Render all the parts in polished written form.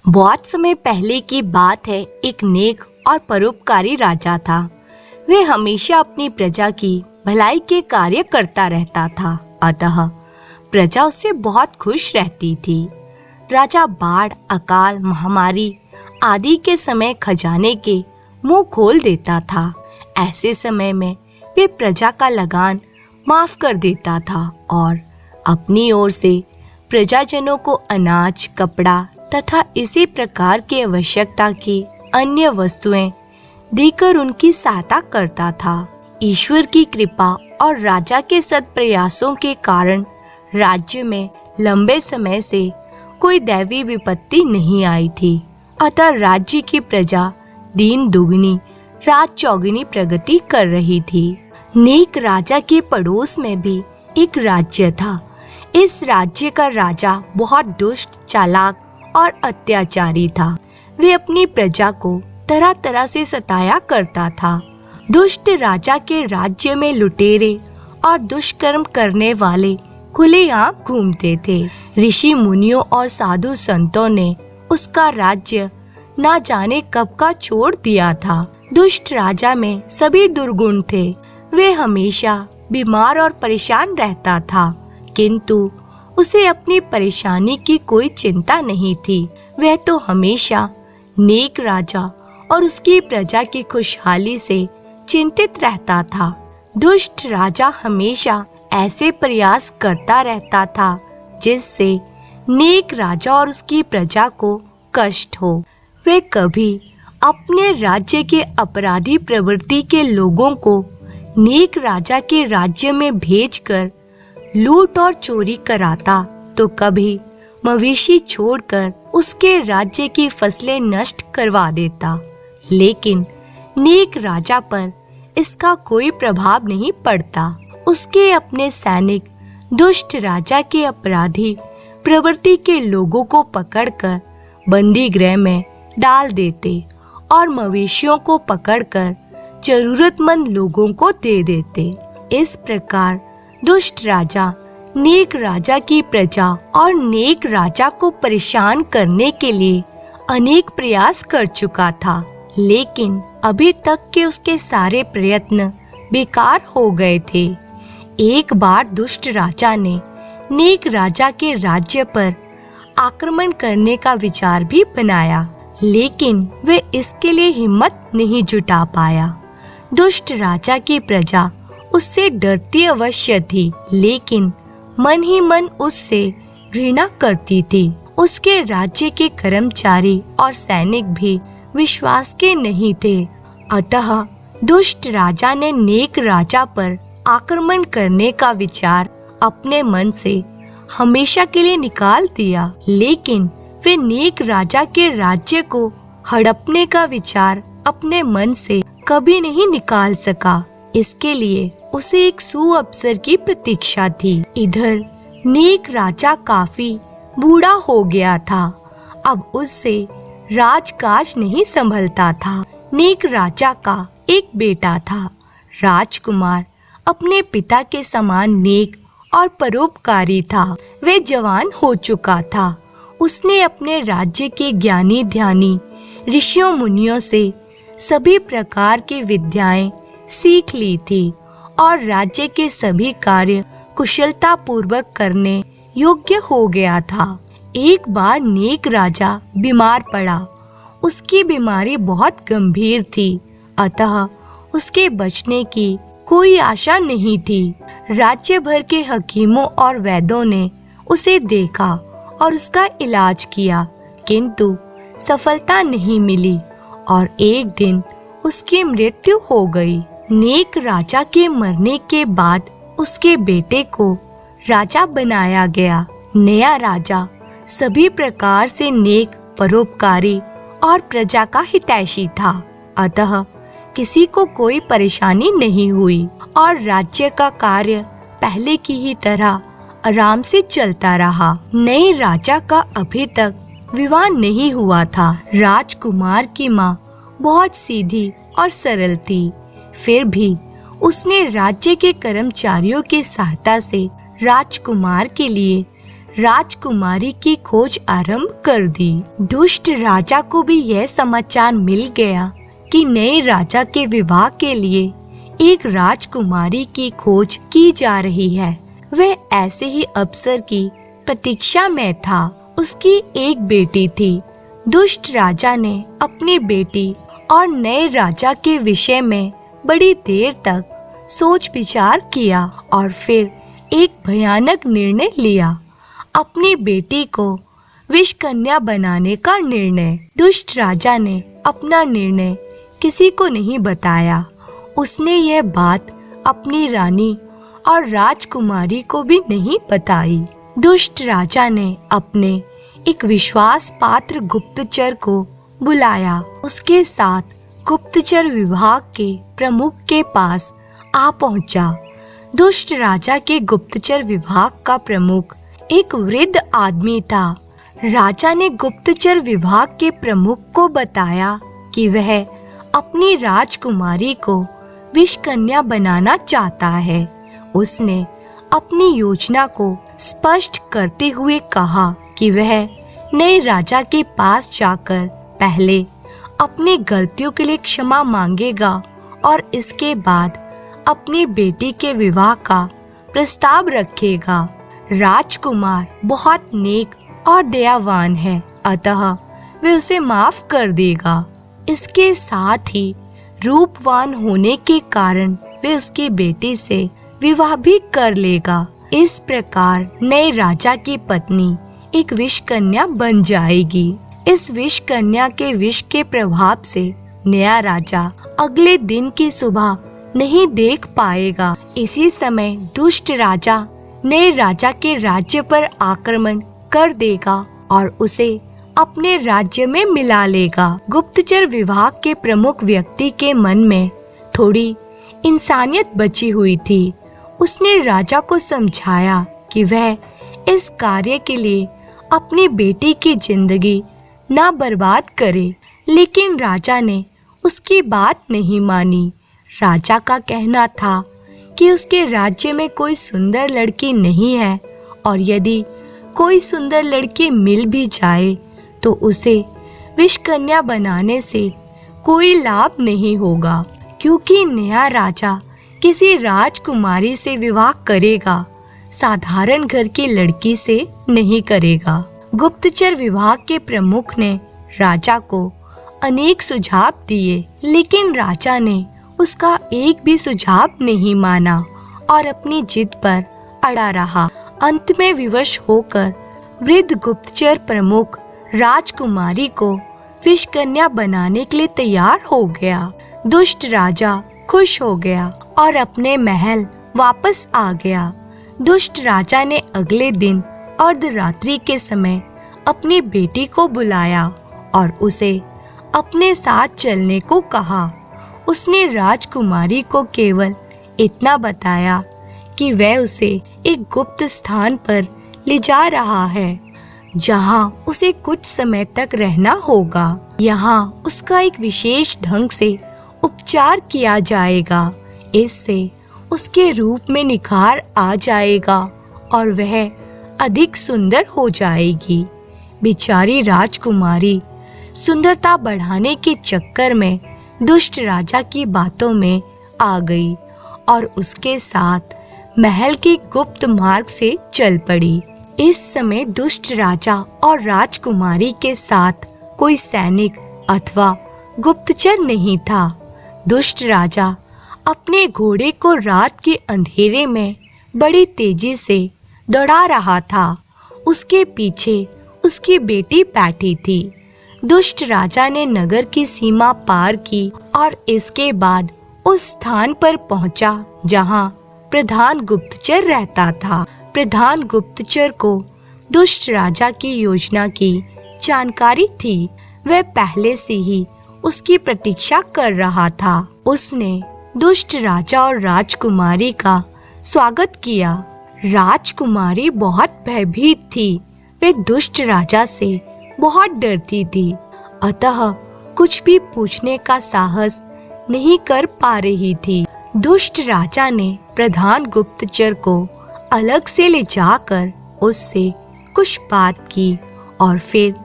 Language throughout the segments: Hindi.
बहुत समय पहले की बात है। एक नेक और परोपकारी राजा था। वे हमेशा अपनी प्रजा की भलाई के कार्य करता रहता था, अतः प्रजा उससे बहुत खुश रहती थी। राजा बाढ़, अकाल, महामारी आदि के समय खजाने के मुंह खोल देता था। ऐसे समय में वे प्रजा का लगान माफ कर देता था और अपनी ओर से प्रजाजनों को अनाज, कपड़ा तथा इसी प्रकार की आवश्यकता की अन्य वस्तुएं देकर उनकी सहायता करता था। ईश्वर की कृपा और राजा के सद प्रयासों के कारण राज्य में लंबे समय से कोई दैवी विपत्ति नहीं आई थी, अतः राज्य की प्रजा दिन दुगनी रात चौगुनी प्रगति कर रही थी। नेक राजा के पड़ोस में भी एक राज्य था। इस राज्य का राजा बहुत दुष्ट, चालाक और अत्याचारी था। वे अपनी प्रजा को तरह तरह से सताया करता था। दुष्ट राजा के राज्य में लुटेरे और दुष्कर्म करने वाले खुलेआम घूमते थे। ऋषि मुनियों और साधु संतों ने उसका राज्य ना जाने कब का छोड़ दिया था। दुष्ट राजा में सभी दुर्गुण थे। वे हमेशा बीमार और परेशान रहता था, किंतु उसे अपनी परेशानी की कोई चिंता नहीं थी। वह तो हमेशा नेक राजा और उसकी प्रजा की खुशहाली से चिंतित रहता था। दुष्ट राजा हमेशा ऐसे प्रयास करता रहता था जिससे नेक राजा और उसकी प्रजा को कष्ट हो। वे कभी अपने राज्य के अपराधी प्रवृत्ति के लोगों को नेक राजा के राज्य में भेजकर लूट और चोरी कराता, तो कभी मवेशी छोड़कर उसके राज्य की फसलें नष्ट करवा देता। लेकिन नेक राजा पर इसका कोई प्रभाव नहीं पड़ता। उसके अपने सैनिक दुष्ट राजा के अपराधी प्रवृत्ति के लोगों को पकड़कर बंदी गृह में डाल देते और मवेशियों को पकड़कर जरूरतमंद लोगों को दे देते। इस प्रकार दुष्ट राजा नेक राजा की प्रजा और नेक राजा को परेशान करने के लिए अनेक प्रयास कर चुका था, लेकिन अभी तक के उसके सारे प्रयत्न बेकार हो गए थे। एक बार दुष्ट राजा ने नेक राजा के राज्य पर आक्रमण करने का विचार भी बनाया, लेकिन वे इसके लिए हिम्मत नहीं जुटा पाया। दुष्ट राजा की प्रजा उससे डरती अवश्य थी, लेकिन मन ही मन उससे घृणा करती थी। उसके राज्य के कर्मचारी और सैनिक भी विश्वास के नहीं थे, अतः दुष्ट राजा ने नेक राजा पर आक्रमण करने का विचार अपने मन से हमेशा के लिए निकाल दिया। लेकिन वे नेक राजा के राज्य को हड़पने का विचार अपने मन से कभी नहीं निकाल सका। इसके लिए उसे एक सुअवसर की प्रतीक्षा थी। इधर नेक राजा काफी बूढ़ा हो गया था। अब उससे राजकाज नहीं संभलता था। नेक राजा का एक बेटा था, राजकुमार अपने पिता के समान नेक और परोपकारी था। वे जवान हो चुका था। उसने अपने राज्य के ज्ञानी ध्यानी ऋषियों मुनियों से सभी प्रकार की विद्याएं सीख ली थी और राज्य के सभी कार्य कुशलता पूर्वक करने योग्य हो गया था। एक बार नेक राजा बीमार पड़ा। उसकी बीमारी बहुत गंभीर थी, अतः उसके बचने की कोई आशा नहीं थी। राज्य भर के हकीमों और वैद्यों ने उसे देखा और उसका इलाज किया, किंतु सफलता नहीं मिली और एक दिन उसकी मृत्यु हो गई। नेक राजा के मरने के बाद उसके बेटे को राजा बनाया गया। नया राजा सभी प्रकार से नेक, परोपकारी और प्रजा का हितैषी था, अतः किसी को कोई परेशानी नहीं हुई और राज्य का कार्य पहले की ही तरह आराम से चलता रहा। नए राजा का अभी तक विवाह नहीं हुआ था। राजकुमार की माँ बहुत सीधी और सरल थी, फिर भी उसने राज्य के कर्मचारियों की सहायता से राजकुमार के लिए राजकुमारी की खोज आरंभ कर दी। दुष्ट राजा को भी यह समाचार मिल गया कि नए राजा के विवाह के लिए एक राजकुमारी की खोज की जा रही है। वह ऐसे ही अवसर की प्रतीक्षा में था। उसकी एक बेटी थी। दुष्ट राजा ने अपनी बेटी और नए राजा के विषय में बड़ी देर तक सोच विचार किया और फिर एक भयानक निर्णय लिया, अपनी बेटी को विषकन्या बनाने का निर्णय। दुष्ट राजा ने अपना निर्णय किसी को नहीं बताया। उसने यह बात अपनी रानी और राजकुमारी को भी नहीं बताई। दुष्ट राजा ने अपने एक विश्वास पात्र गुप्तचर को बुलाया। उसके साथ गुप्तचर विभाग के प्रमुख के पास आ पहुंचा। दुष्ट राजा के गुप्तचर विभाग का प्रमुख एक वृद्ध आदमी था। राजा ने गुप्तचर विभाग के प्रमुख को बताया कि वह अपनी राजकुमारी को विषकन्या बनाना चाहता है। उसने अपनी योजना को स्पष्ट करते हुए कहा कि वह नए राजा के पास जाकर पहले अपनी गलतियों के लिए क्षमा मांगेगा और इसके बाद अपनी बेटी के विवाह का प्रस्ताव रखेगा। राजकुमार बहुत नेक और दयावान है, अतः वह उसे माफ कर देगा। इसके साथ ही रूपवान होने के कारण वह उसकी बेटी से विवाह भी कर लेगा। इस प्रकार नए राजा की पत्नी एक विषकन्या बन जाएगी। इस विषकन्या के विष के प्रभाव से नया राजा अगले दिन की सुबह नहीं देख पाएगा। इसी समय दुष्ट राजा नए राजा के राज्य पर आक्रमण कर देगा और उसे अपने राज्य में मिला लेगा। गुप्तचर विभाग के प्रमुख व्यक्ति के मन में थोड़ी इंसानियत बची हुई थी। उसने राजा को समझाया कि वह इस कार्य के लिए अपनी बेटी की जिंदगी ना बर्बाद करे, लेकिन राजा ने उसकी बात नहीं मानी। राजा का कहना था कि उसके राज्य में कोई सुंदर लड़की नहीं है और यदि कोई सुंदर लड़की मिल भी जाए तो उसे विषकन्या बनाने से कोई लाभ नहीं होगा, क्योंकि नया राजा किसी राजकुमारी से विवाह करेगा, साधारण घर की लड़की से नहीं करेगा। गुप्तचर विभाग के प्रमुख ने राजा को अनेक सुझाव दिए, लेकिन राजा ने उसका एक भी सुझाव नहीं माना और अपनी जिद पर अड़ा रहा। अंत में विवश होकर वृद्ध गुप्तचर प्रमुख राजकुमारी को विषकन्या बनाने के लिए तैयार हो गया। दुष्ट राजा खुश हो गया और अपने महल वापस आ गया। दुष्ट राजा ने अगले दिन अर्धरात्रि के समय अपनी बेटी को बुलाया और उसे अपने साथ चलने को कहा। उसने राजकुमारी को केवल इतना बताया कि वह उसे एक गुप्त स्थान पर ले जा रहा है, जहां उसे कुछ समय तक रहना होगा। यहाँ उसका एक विशेष ढंग से उपचार किया जाएगा। इससे उसके रूप में निखार आ जाएगा और वह अधिक सुंदर हो जाएगी। बेचारी राजकुमारी सुंदरता बढ़ाने के चक्कर में दुष्ट राजा की बातों में आ गई और उसके साथ महल के गुप्त मार्ग से चल पड़ी। इस समय दुष्ट राजा और राजकुमारी के साथ कोई सैनिक अथवा गुप्तचर नहीं था। दुष्ट राजा अपने घोड़े को रात के अंधेरे में बड़ी तेजी से दौड़ा रहा था। उसके पीछे उसकी बेटी बैठी थी। दुष्ट राजा ने नगर की सीमा पार की और इसके बाद उस स्थान पर पहुंचा जहां प्रधान गुप्तचर रहता था। प्रधान गुप्तचर को दुष्ट राजा की योजना की जानकारी थी। वह पहले से ही उसकी प्रतीक्षा कर रहा था। उसने दुष्ट राजा और राजकुमारी का स्वागत किया। राजकुमारी बहुत भयभीत थी। वह दुष्ट राजा से बहुत डरती थी, अतः कुछ भी पूछने का साहस नहीं कर पा रही थी। दुष्ट राजा ने प्रधान गुप्तचर को अलग से ले जाकर उससे कुछ बात की और फिर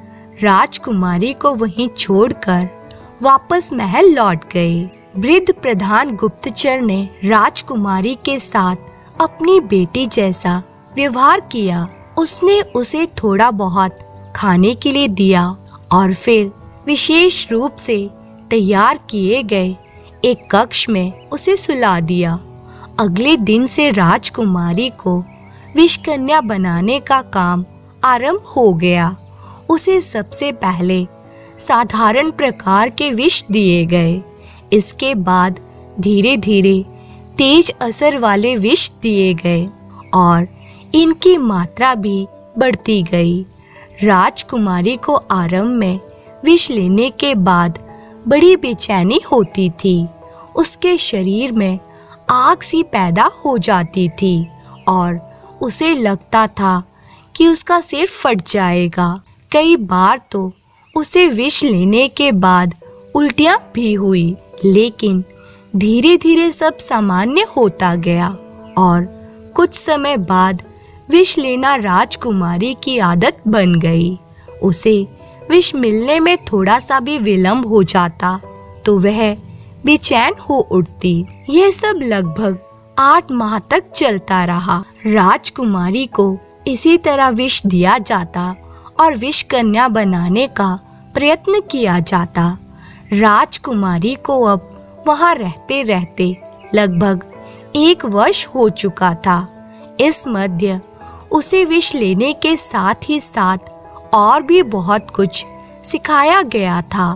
राजकुमारी को वहीं छोड़कर वापस महल लौट गए। वृद्ध प्रधान गुप्तचर ने राजकुमारी के साथ अपनी बेटी जैसा व्यवहार किया। उसने उसे थोड़ा बहुत खाने के लिए दिया और फिर विशेष रूप से तैयार किए गए एक कक्ष में उसे सुला दिया। अगले दिन से राजकुमारी को विषकन्या बनाने का काम आरंभ हो गया। उसे सबसे पहले साधारण प्रकार के विष दिए गए। इसके बाद धीरे धीरे तेज असर वाले विष दिए गए और इनकी मात्रा भी बढ़ती गई। राजकुमारी को आरंभ में विष लेने के बाद बड़ी बेचैनी होती थी। उसके शरीर में आग सी पैदा हो जाती थी और उसे लगता था कि उसका सिर फट जाएगा। कई बार तो उसे विष लेने के बाद उल्टियां भी हुई, लेकिन धीरे धीरे सब सामान्य होता गया और कुछ समय बाद विष लेना राजकुमारी की आदत बन गई। उसे विष मिलने में थोड़ा सा भी विलंब हो जाता तो वह बेचैन हो उठती। यह सब लगभग 8 माह तक चलता रहा। राजकुमारी को इसी तरह विष दिया जाता और विष कन्या बनाने का प्रयत्न किया जाता। राजकुमारी को अब वहां रहते रहते लगभग 1 वर्ष हो चुका था। इस मध्य उसे विष लेने के साथ ही साथ और भी बहुत कुछ सिखाया गया था।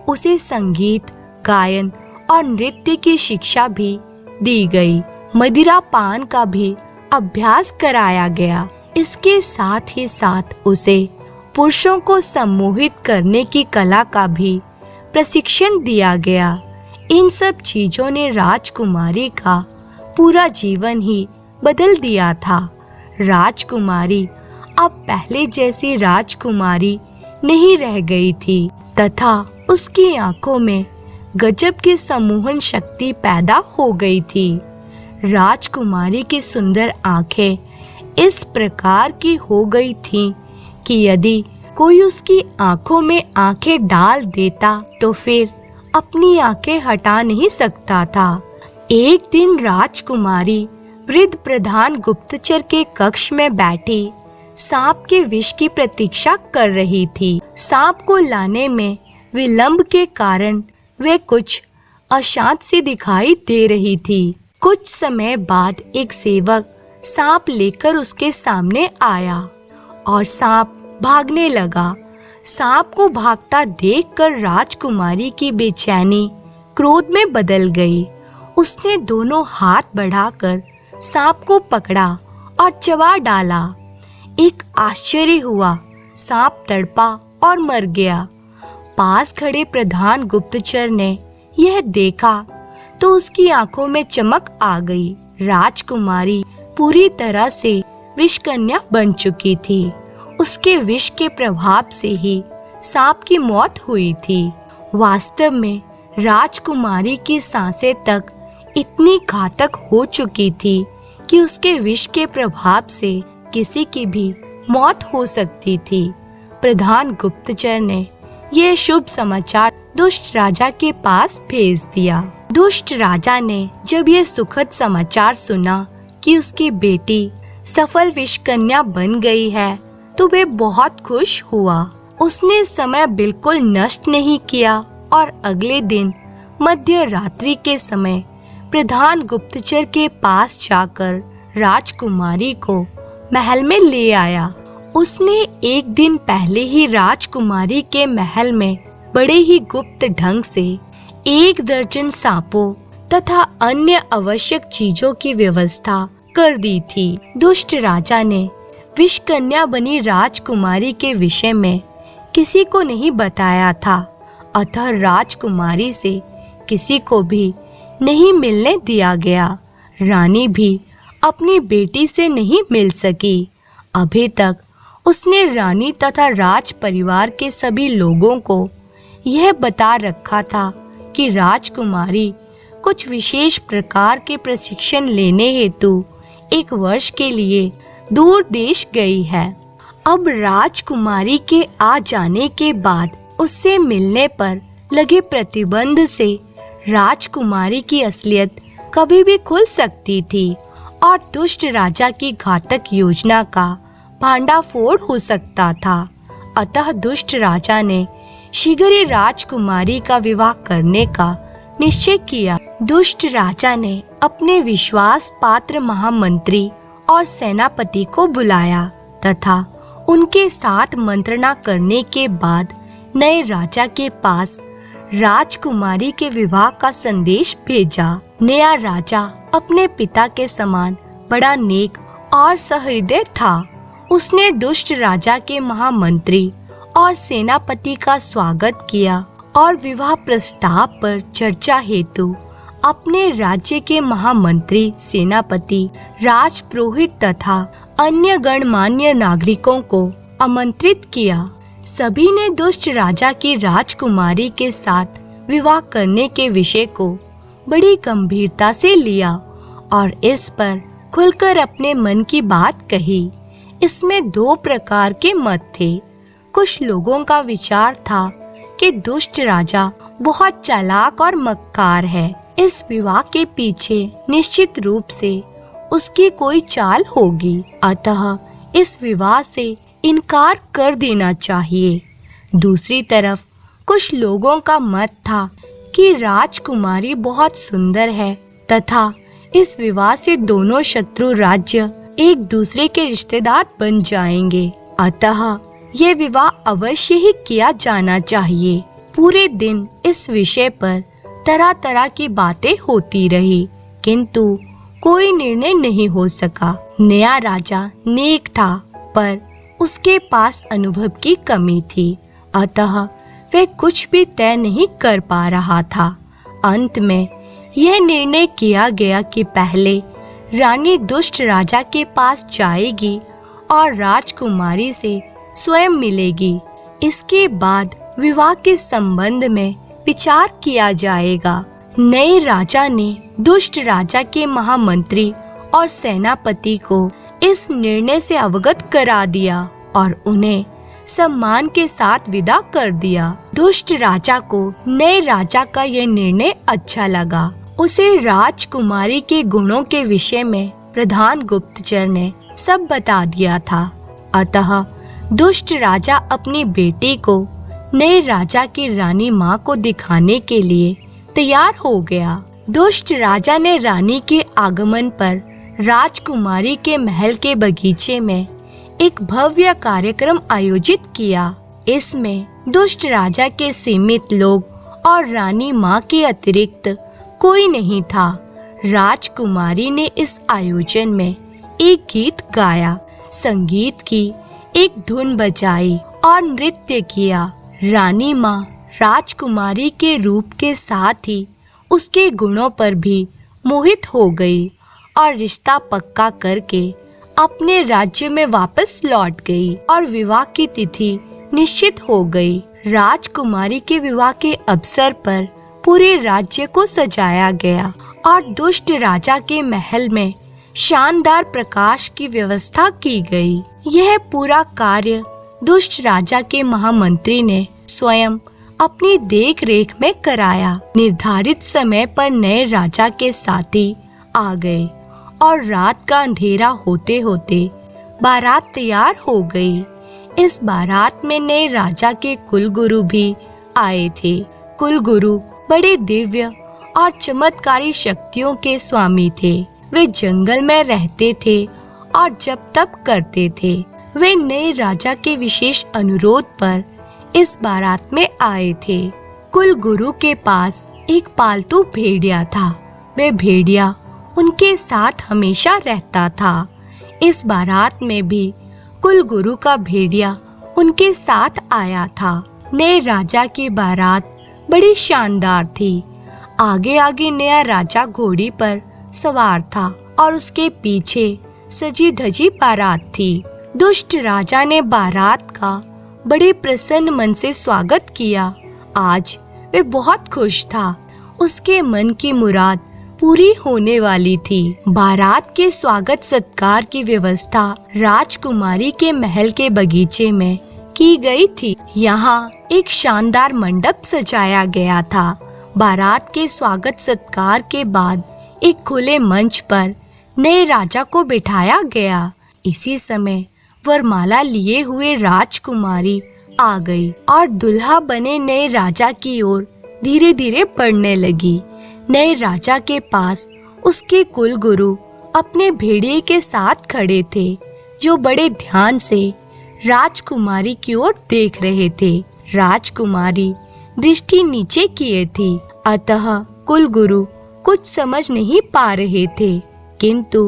उसे संगीत, गायन और नृत्य की शिक्षा भी दी गई। मदिरा पान का भी अभ्यास कराया गया। इसके साथ ही साथ उसे पुरुषों को सम्मोहित करने की कला का भी प्रशिक्षण दिया गया। इन सब चीजों ने राजकुमारी का पूरा जीवन ही बदल दिया था। राजकुमारी अब पहले जैसी राजकुमारी नहीं रह गई थी तथा उसकी आंखों में गजब की सम्मोहन शक्ति पैदा हो गई थी। राजकुमारी की सुंदर आंखें इस प्रकार की हो गई थीं कि यदि कोई उसकी आंखों में आंखें डाल देता तो फिर अपनी आंखें हटा नहीं सकता था। एक दिन राजकुमारी वृद्ध प्रधान गुप्तचर के कक्ष में बैठी सांप के विष की प्रतीक्षा कर रही थी। सांप को लाने में विलंब के कारण वे कुछ अशांत सी दिखाई दे रही थी। कुछ समय बाद एक सेवक सांप लेकर उसके सामने आया और सांप भागने लगा। सांप को भागता देखकर राजकुमारी की बेचैनी क्रोध में बदल गई। उसने दोनों हाथ बढ़ाकर सांप को पकड़ा और चबा डाला। एक आश्चर्य हुआ, सांप तड़पा और मर गया। पास खड़े प्रधान गुप्तचर ने यह देखा तो उसकी आंखों में चमक आ गई। राजकुमारी पूरी तरह से विषकन्या बन चुकी थी। उसके विष के प्रभाव से ही सांप की मौत हुई थी। वास्तव में राजकुमारी की सांसें तक इतनी घातक हो चुकी थी कि उसके विष के प्रभाव से किसी की भी मौत हो सकती थी। प्रधान गुप्तचर ने यह शुभ समाचार दुष्ट राजा के पास भेज दिया। दुष्ट राजा ने जब यह सुखद समाचार सुना कि उसकी बेटी सफल विषकन्या बन गई है तो वे बहुत खुश हुआ। उसने समय बिल्कुल नष्ट नहीं किया और अगले दिन मध्य रात्रि के समय प्रधान गुप्तचर के पास जाकर राजकुमारी को महल में ले आया। उसने एक दिन पहले ही राजकुमारी के महल में बड़े ही गुप्त ढंग से 1 दर्जन सांपों तथा अन्य आवश्यक चीजों की व्यवस्था कर दी थी। दुष्ट राजा ने विषकन्या बनी राजकुमारी के विषय में किसी को नहीं बताया था, अतः राजकुमारी से किसी को भी नहीं मिलने दिया गया। रानी भी अपनी बेटी से नहीं मिल सकी। अभी तक उसने रानी तथा राज परिवार के सभी लोगों को यह बता रखा था कि राजकुमारी कुछ विशेष प्रकार के प्रशिक्षण लेने हेतु 1 वर्ष के लिए दूर देश गई है। अब राजकुमारी के आ जाने के बाद उससे मिलने पर लगे प्रतिबंध से राजकुमारी की असलियत कभी भी खुल सकती थी और दुष्ट राजा की घातक योजना का भांडाफोड़ हो सकता था। अतः दुष्ट राजा ने शीघ्र ही राजकुमारी का विवाह करने का निश्चय किया। दुष्ट राजा ने अपने विश्वास पात्र महामंत्री और सेनापति को बुलाया तथा उनके साथ मंत्रणा करने के बाद नए राजा के पास राजकुमारी के विवाह का संदेश भेजा। नया राजा अपने पिता के समान बड़ा नेक और सहृदय था। उसने दुष्ट राजा के महामंत्री और सेनापति का स्वागत किया और विवाह प्रस्ताव पर चर्चा हेतु अपने राज्य के महामंत्री, सेनापति, राजपुरोहित तथा अन्य गणमान्य नागरिकों को आमंत्रित किया। सभी ने दुष्ट राजा की राजकुमारी के साथ विवाह करने के विषय को बड़ी गंभीरता से लिया और इस पर खुलकर अपने मन की बात कही। इसमें दो प्रकार के मत थे। कुछ लोगों का विचार था कि दुष्ट राजा बहुत चालाक और मक्कार है। इस विवाह के पीछे निश्चित रूप से उसकी कोई चाल होगी, अतः इस विवाह से इनकार कर देना चाहिए। दूसरी तरफ कुछ लोगों का मत था कि राजकुमारी बहुत सुंदर है तथा इस विवाह से दोनों शत्रु राज्य एक दूसरे के रिश्तेदार बन जाएंगे, अतः ये विवाह अवश्य ही किया जाना चाहिए। पूरे दिन इस विषय पर तरह तरह की बातें होती रही, किंतु कोई निर्णय नहीं हो सका। नया राजा नेक था, पर उसके पास अनुभव की कमी थी, अतः वह कुछ भी तय नहीं कर पा रहा था। अंत में यह निर्णय किया गया कि पहले रानी दुष्ट राजा के पास जाएगी और राजकुमारी से स्वयं मिलेगी। इसके बाद विवाह के संबंध में विचार किया जाएगा। नए राजा ने दुष्ट राजा के महामंत्री और सेनापति को इस निर्णय से अवगत करा दिया और उन्हें सम्मान के साथ विदा कर दिया। दुष्ट राजा को नए राजा का यह निर्णय अच्छा लगा। उसे राजकुमारी के गुणों के विषय में प्रधान गुप्तचर ने सब बता दिया था, अतः दुष्ट राजा अपनी बेटी को नए राजा की रानी माँ को दिखाने के लिए तैयार हो गया। दुष्ट राजा ने रानी के आगमन पर राजकुमारी के महल के बगीचे में एक भव्य कार्यक्रम आयोजित किया। इसमें दुष्ट राजा के सीमित लोग और रानी माँ के अतिरिक्त कोई नहीं था। राजकुमारी ने इस आयोजन में एक गीत गाया, संगीत की एक धुन बजाई और नृत्य किया। रानी माँ राजकुमारी के रूप के साथ ही उसके गुणों पर भी मोहित हो गई और रिश्ता पक्का करके अपने राज्य में वापस लौट गई और विवाह की तिथि निश्चित हो गई। राजकुमारी के विवाह के अवसर पर पूरे राज्य को सजाया गया और दुष्ट राजा के महल में शानदार प्रकाश की व्यवस्था की गई। यह पूरा कार्य दुष्ट राजा के महामंत्री ने स्वयं अपनी देख रेख में कराया। निर्धारित समय पर नए राजा के साथी आ गए और रात का अंधेरा होते होते बारात तैयार हो गई। इस बारात में नए राजा के कुलगुरु भी आए थे। कुलगुरु बड़े दिव्य और चमत्कारी शक्तियों के स्वामी थे। वे जंगल में रहते थे और जप तप करते थे। वे नए राजा के विशेष अनुरोध पर इस बारात में आए थे। कुलगुरु के पास एक पालतू भेड़िया था। वे भेड़िया उनके साथ हमेशा रहता था। इस बारात में भी कुलगुरु का भेड़िया उनके साथ आया था। नए राजा की बारात बड़ी शानदार थी। आगे आगे नया राजा घोड़ी पर सवार था और उसके पीछे सजी धजी बारात थी। दुष्ट राजा ने बारात का बड़े प्रसन्न मन से स्वागत किया। आज वे बहुत खुश था। उसके मन की मुराद पूरी होने वाली थी। बारात के स्वागत सत्कार की व्यवस्था राजकुमारी के महल के बगीचे में की गई थी। यहाँ एक शानदार मंडप सजाया गया था। बारात के स्वागत सत्कार के बाद एक खुले मंच पर नए राजा को बिठाया गया। इसी समय वरमाला लिए हुए राजकुमारी आ गई और दुल्हा बने नए राजा की ओर धीरे धीरे बढ़ने लगी। नए राजा के पास उसके कुलगुरु अपने भेड़िए के साथ खड़े थे, जो बड़े ध्यान से राजकुमारी की ओर देख रहे थे। राजकुमारी दृष्टि नीचे किए थी, अतः कुलगुरु कुछ समझ नहीं पा रहे थे, किंतु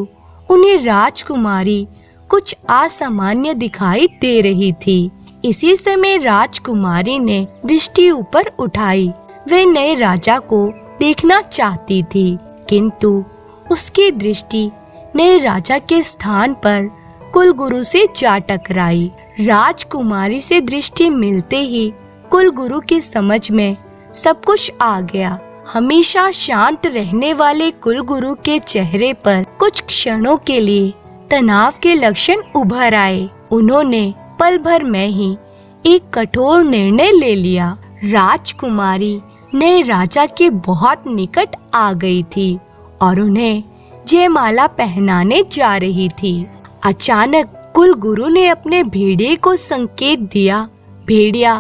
उन्हें राजकुमारी कुछ असामान्य दिखाई दे रही थी। इसी समय राजकुमारी ने दृष्टि ऊपर उठाई। वे नए राजा को देखना चाहती थी, किंतु उसकी दृष्टि नए राजा के स्थान पर कुलगुरु से जा टकराई। राजकुमारी से दृष्टि मिलते ही कुलगुरु की समझ में सब कुछ आ गया। हमेशा शांत रहने वाले कुलगुरु के चेहरे पर कुछ क्षणों के लिए तनाव के लक्षण उभर आए। उन्होंने पल भर में ही एक कठोर निर्णय ले लिया। राजकुमारी नए राजा के बहुत निकट आ गई थी और उन्हें जयमाला पहनाने जा रही थी। अचानक कुलगुरु ने अपने भेड़िए को संकेत दिया। भेड़िया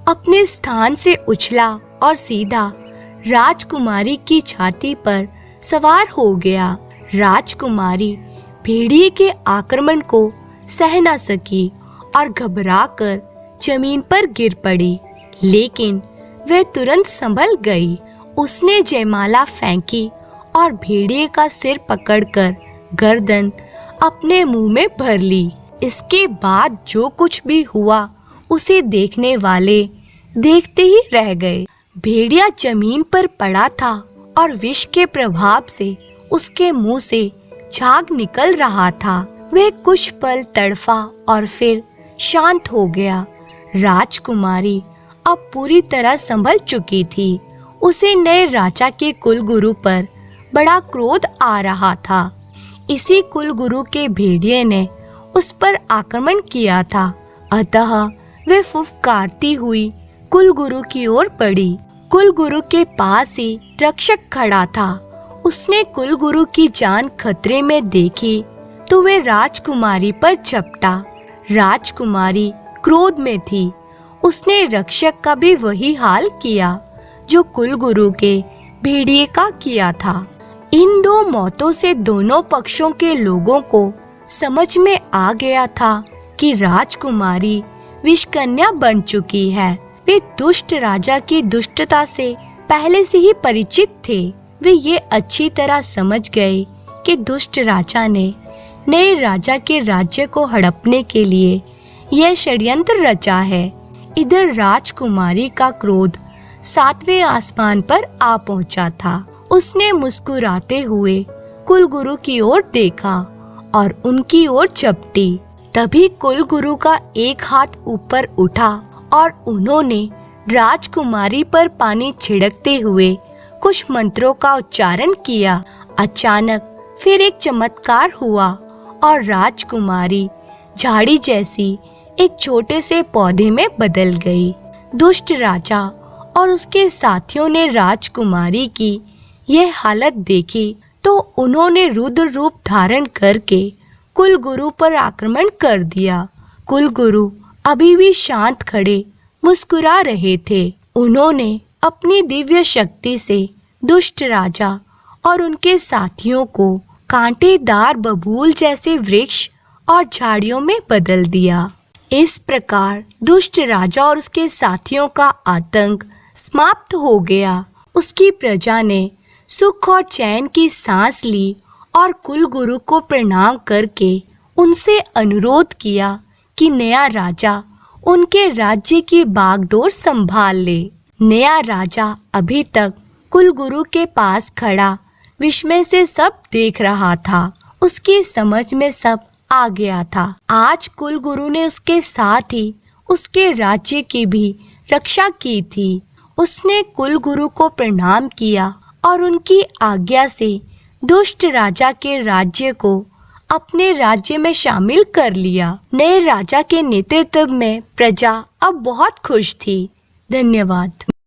अपने स्थान से उछला और सीधा राजकुमारी की छाती पर सवार हो गया। राजकुमारी भेड़िए के आक्रमण को सह न सकी और घबराकर जमीन पर गिर पड़ी, लेकिन वह तुरंत संभल गई। उसने जयमाला फेंकी और भेड़िए का सिर पकड़कर गर्दन अपने मुंह में भर ली। इसके बाद जो कुछ भी हुआ उसे देखने वाले देखते ही रह गए। भेड़िया जमीन पर पड़ा था और विष के प्रभाव से उसके मुंह से झाग निकल रहा था। वह कुछ पल तड़फा और फिर शांत हो गया। राजकुमारी अब पूरी तरह संभल चुकी थी। उसे नए राजा के कुलगुरु पर बड़ा क्रोध आ रहा था। इसी कुलगुरु के भेड़िए ने उस पर आक्रमण किया था, अतः वे फुफकारती हुई कुलगुरु की ओर बढ़ी। कुलगुरु के पास ही रक्षक खड़ा था। उसने कुलगुरु की जान खतरे में देखी तो वे राजकुमारी पर झपटा। राजकुमारी क्रोध में थी। उसने रक्षक का भी वही हाल किया जो कुलगुरु के भेड़िए का किया था। इन दो मौतों से दोनों पक्षों के लोगों को समझ में आ गया था कि राजकुमारी विषकन्या बन चुकी है। वे दुष्ट राजा की दुष्टता से पहले से ही परिचित थे। वे ये अच्छी तरह समझ गए कि दुष्ट राजा ने नए राजा के राज्य को हड़पने के लिए यह षड्यंत्र रचा है। इधर राजकुमारी का क्रोध 7वें आसमान पर आ पहुंचा था। उसने मुस्कुराते हुए कुलगुरु की ओर देखा और उनकी ओर झपटी। तभी कुलगुरु का एक हाथ ऊपर उठा और उन्होंने राजकुमारी पर पानी छिड़कते हुए कुछ मंत्रों का उच्चारण किया। अचानक फिर एक चमत्कार हुआ और राजकुमारी झाड़ी जैसी एक छोटे से पौधे में बदल गई। दुष्ट राजा और उसके साथियों ने राजकुमारी की यह हालत देखी तो उन्होंने रुद्र रूप धारण करके कुलगुरु पर आक्रमण कर दिया। कुलगुरु अभी भी शांत खड़े मुस्कुरा रहे थे। उन्होंने अपनी दिव्य शक्ति से दुष्ट राजा और उनके साथियों को कांटेदार बबूल जैसे वृक्ष और झाड़ियों में बदल दिया। इस प्रकार दुष्ट राजा और उसके साथियों का आतंक समाप्त हो गया। उसकी प्रजा ने सुख और चैन की सांस ली और कुलगुरु को प्रणाम करके उनसे अनुरोध किया कि नया राजा उनके राज्य की बागडोर संभाल ले। नया राजा अभी तक कुलगुरु के पास खड़ा विस्मय से सब देख रहा था। उसकी समझ में सब आ गया था। आज कुलगुरु ने उसके साथ ही उसके राज्य की भी रक्षा की थी। उसने कुलगुरु को प्रणाम किया और उनकी आज्ञा से दुष्ट राजा के राज्य को अपने राज्य में शामिल कर लिया। नए राजा के नेतृत्व में प्रजा अब बहुत खुश थी। धन्यवाद।